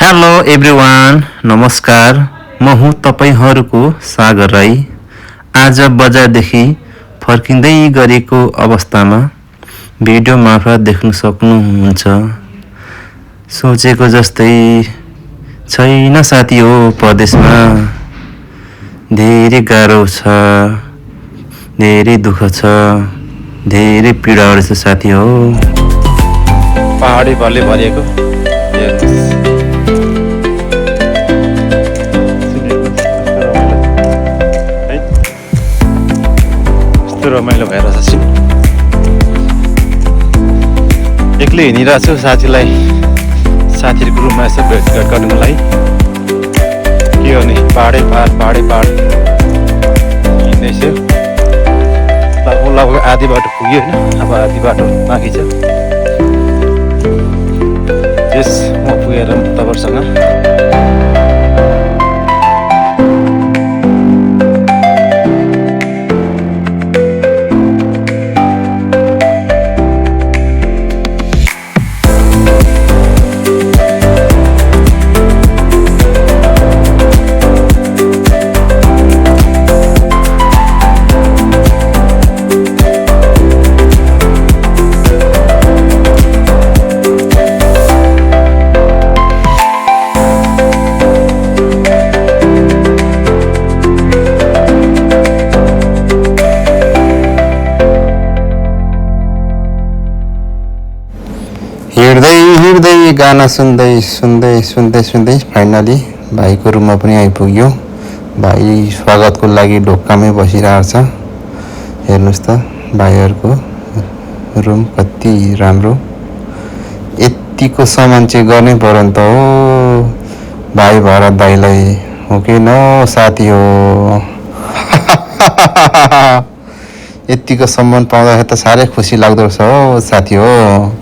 Hello everyone, नमस्कार। म हुँ तपाईहरूको सागर राई। आज बजारदेखि फर्किँदै गरेको अवस्थामा भिडियो मार्फत देख्न सक्नुहुन्छ। सोचेको जस्तै छैन साथी हो, परदेशमा धेरै गाह्रो छ, धेरै दुःख छ, धेरै पीडाहरू छ साथी हो। पहाडी भरले भरिएको रमाइलो भएर छ। एक्लै हिँडिरहेको छु, साथीहरूको रुममा यसो भेटघाट गर्नुको लागि। के हो नि, पहाडै पहाड हिँड्दैछु। लगभग आधी बाटो पुग्यो होइन, अब आधी बाटो बाँकी छ। यस म पुगेर तपाईँहरूसँग हिँड्दै गाना सुन्दै फाइनली भाइको रुममा पनि आइपुग्यो। भाइ स्वागतको लागि ढोकामै बसिरहेको छ। हेर्नुहोस् त भाइहरूको रुम कति राम्रो। यतिको सामान चाहिँ गर्नै पर्यो नि त हो। भाइ भएर दाइलाई हो कि न साथी हो। यतिको सम्मान पाउँदाखेरि त साह्रै खुसी लाग्दो रहेछ हो साथी हो।